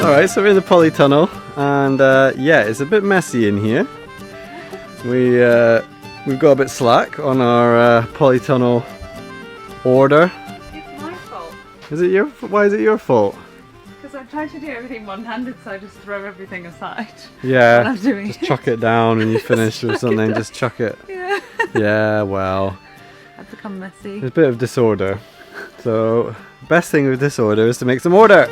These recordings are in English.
Alright, so we're in the polytunnel, and yeah, it's a bit messy in here. We've got a bit slack on our polytunnel order. It's my fault. Is it your? Why is it your fault? Because I try to do everything one-handed, so I just throw everything aside. Yeah, when I'm doing just chuck it down when you finish with something, just chuck it. Yeah. Yeah, well. I've become messy. There's a bit of disorder. So, best thing with disorder is to make some order.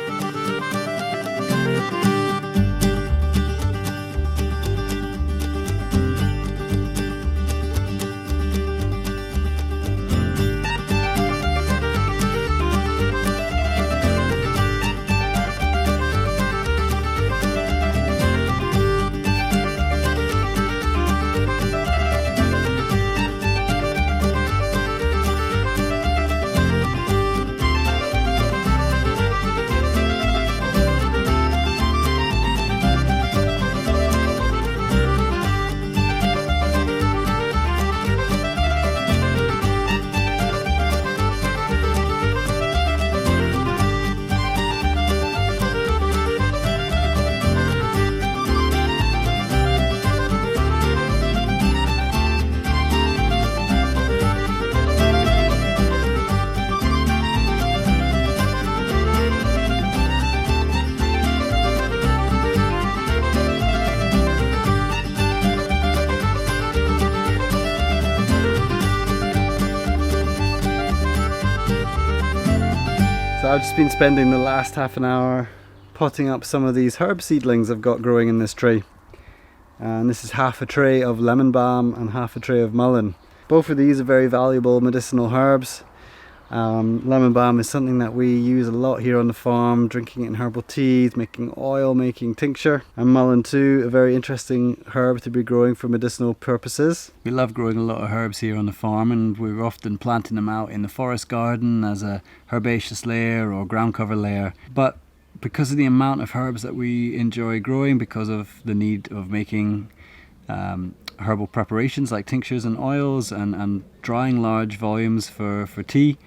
So I've just been spending the last half an hour potting up some of these herb seedlings I've got growing in this tray. And this is half a tray of lemon balm and half a tray of mullein. Both of these are very valuable medicinal herbs. Lemon balm is something that we use a lot here on the farm, drinking it in herbal teas, making oil, making tincture. And mullein too, a very interesting herb to be growing for medicinal purposes. We love growing a lot of herbs here on the farm, and we're often planting them out in the forest garden as a herbaceous layer or ground cover layer. But because of the amount of herbs that we enjoy growing, because of the need of making herbal preparations like tinctures and oils, and drying large volumes for tea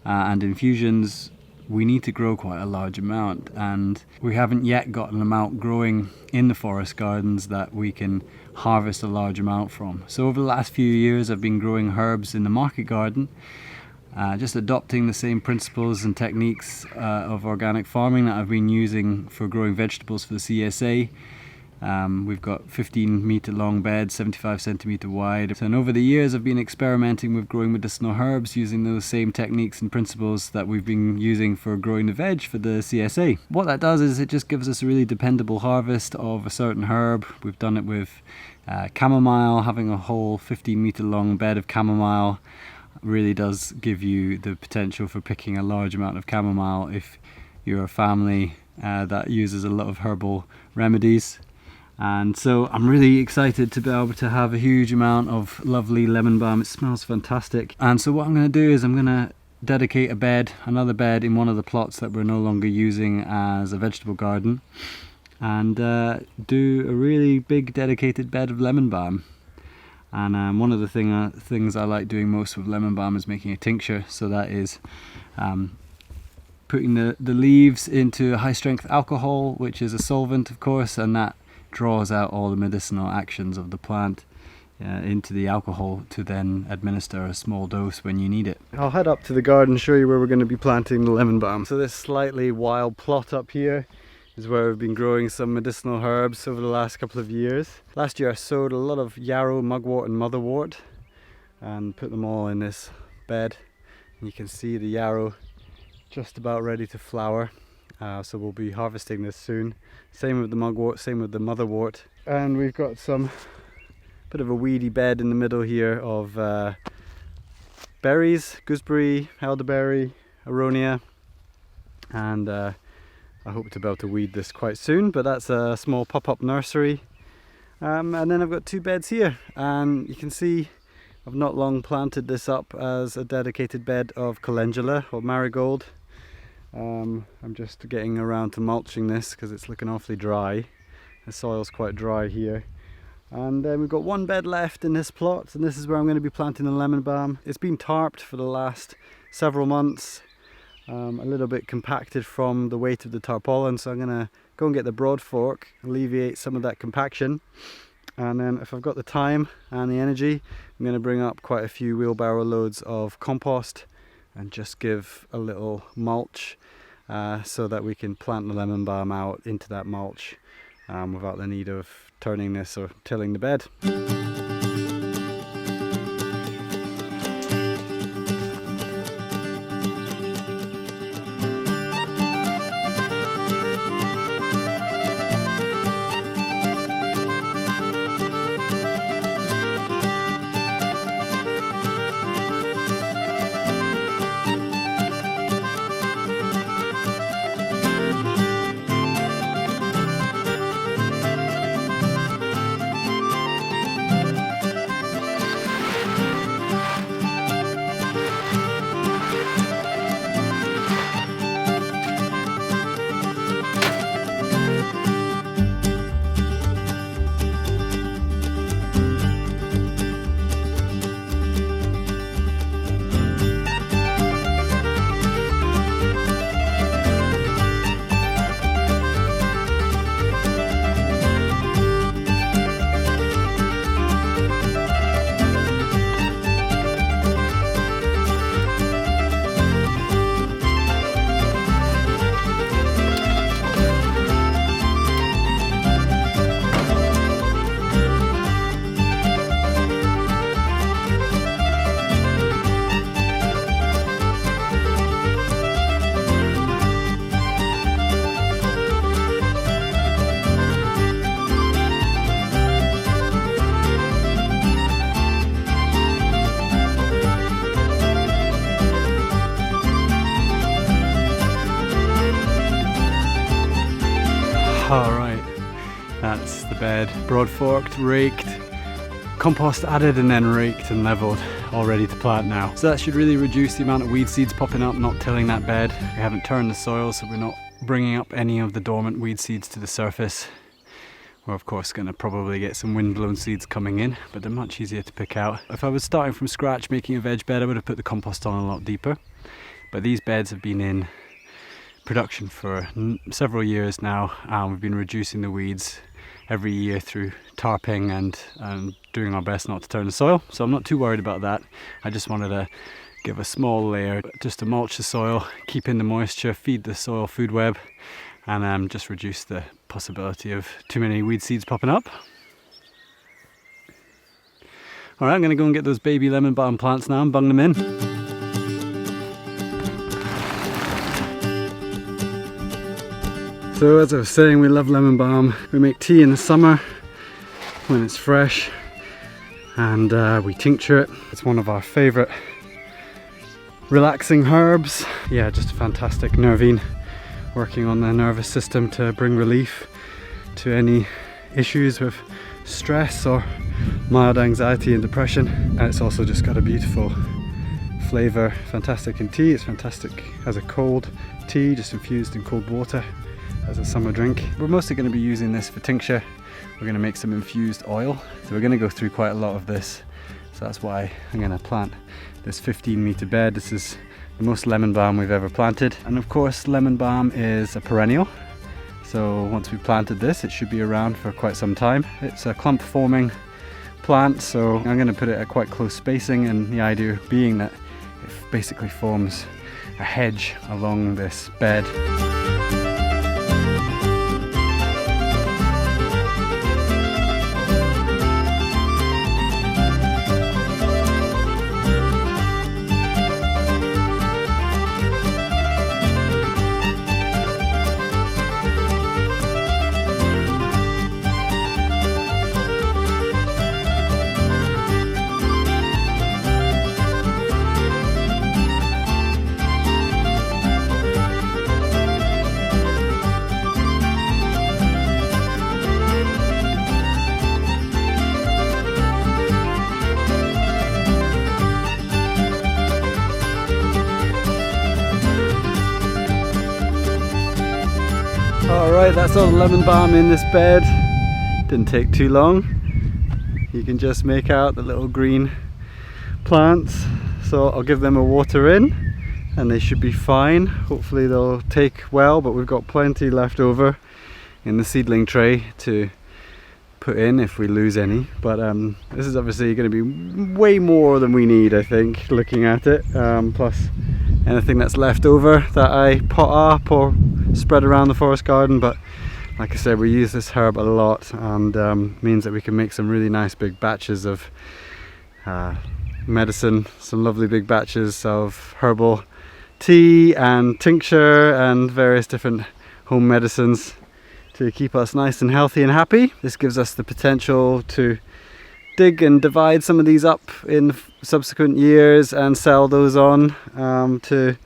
and infusions, we need to grow quite a large amount, and we haven't yet gotten them out growing in the forest gardens that we can harvest a large amount from. So over the last few years I've been growing herbs in the market garden, just adopting the same principles and techniques of organic farming that I've been using for growing vegetables for the CSA. We've got 15-meter long beds, 75 centimeter wide. And over the years I've been experimenting with growing medicinal herbs using those same techniques and principles that we've been using for growing the veg for the CSA. What that does is it just gives us a really dependable harvest of a certain herb. We've done it with chamomile. Having a whole 15-meter long bed of chamomile really does give you the potential for picking a large amount of chamomile if you're a family that uses a lot of herbal remedies. And so I'm really excited to be able to have a huge amount of lovely lemon balm. It smells fantastic. And so what I'm going to do is I'm going to dedicate another bed in one of the plots that we're no longer using as a vegetable garden, and do a really big dedicated bed of lemon balm. And one of the things I like doing most with lemon balm is making a tincture. So that is putting the leaves into a high strength alcohol, which is a solvent of course, and that draws out all the medicinal actions of the plant into the alcohol to then administer a small dose when you need it. I'll head up to the garden and show you where we're going to be planting the lemon balm. So this slightly wild plot up here is where we've been growing some medicinal herbs over the last couple of years. Last year I sowed a lot of yarrow, mugwort and motherwort and put them all in this bed. And you can see the yarrow just about ready to flower. So we'll be harvesting this soon. Same with the mugwort, same with the motherwort. And we've got some bit of a weedy bed in the middle here of berries, gooseberry, elderberry, aronia, and I hope to be able to weed this quite soon, but that's a small pop-up nursery. And then I've got two beds here, and you can see I've not long planted this up as a dedicated bed of calendula or marigold. I'm just getting around to mulching this because it's looking awfully dry. The soil's quite dry here. And then we've got one bed left in this plot, and this is where I'm going to be planting the lemon balm. It's been tarped for the last several months, a little bit compacted from the weight of the tarpaulin, so I'm going to go and get the broad fork, alleviate some of that compaction, and then if I've got the time and the energy, I'm going to bring up quite a few wheelbarrow loads of compost and just give a little mulch so that we can plant the lemon balm out into that mulch without the need of turning this or tilling the bed. Alright, that's the bed, broad forked, raked, compost added and then raked and levelled, all ready to plant now. So that should really reduce the amount of weed seeds popping up, not tilling that bed. We haven't turned the soil, so we're not bringing up any of the dormant weed seeds to the surface. We're of course going to probably get some wind-blown seeds coming in, but they're much easier to pick out. If I was starting from scratch making a veg bed, I would have put the compost on a lot deeper. But these beds have been in production for several years now, and we've been reducing the weeds every year through tarping and doing our best not to turn the soil, so I'm not too worried about that. I just wanted to give a small layer just to mulch the soil, keep in the moisture, feed the soil food web, and just reduce the possibility of too many weed seeds popping up. Alright, I'm going to go and get those baby lemon balm plants now and bung them in. So as I was saying, we love lemon balm. We make tea in the summer when it's fresh, and we tincture it. It's one of our favourite relaxing herbs. Yeah, just a fantastic nervine, working on the nervous system to bring relief to any issues with stress or mild anxiety and depression. And it's also just got a beautiful flavour, fantastic in tea. It's fantastic as a cold tea, just infused in cold water as a summer drink. We're mostly going to be using this for tincture. We're going to make some infused oil, so we're going to go through quite a lot of this. So that's why I'm going to plant this 15-meter bed. This is the most lemon balm we've ever planted, and of course lemon balm is a perennial, so once we've planted this it should be around for quite some time. It's a clump forming plant, so I'm going to put it at quite close spacing, and the idea being that it basically forms a hedge along this bed. Alright, that's all the lemon balm in this bed. Didn't take too long. You can just make out the little green plants. So I'll give them a water in and they should be fine. Hopefully they'll take well, but we've got plenty left over in the seedling tray to put in if we lose any, but this is obviously going to be way more than we need, I think, looking at it, plus anything that's left over that I pot up or spread around the forest garden. But like I said, we use this herb a lot, and means that we can make some really nice big batches of medicine, some lovely big batches of herbal tea and tincture and various different home medicines to keep us nice and healthy and happy. This gives us the potential to dig and divide some of these up in subsequent years and sell those on to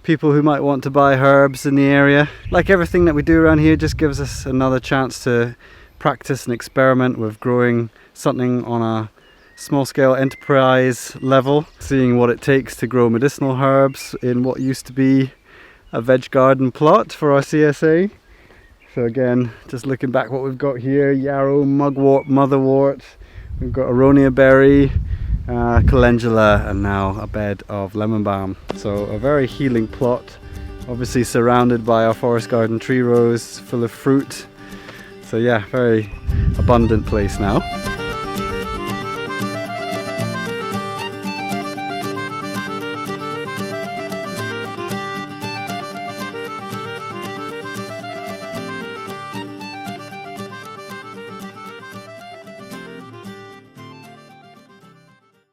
people who might want to buy herbs in the area. Like everything that we do around here, just gives us another chance to practice and experiment with growing something on a small scale enterprise level, seeing what it takes to grow medicinal herbs in what used to be a veg garden plot for our CSA. So again, just looking back what we've got here: yarrow, mugwort, motherwort, we've got aronia berry, calendula, and now a bed of lemon balm. So a very healing plot, obviously surrounded by our forest garden tree rows full of fruit. So yeah, very abundant place now.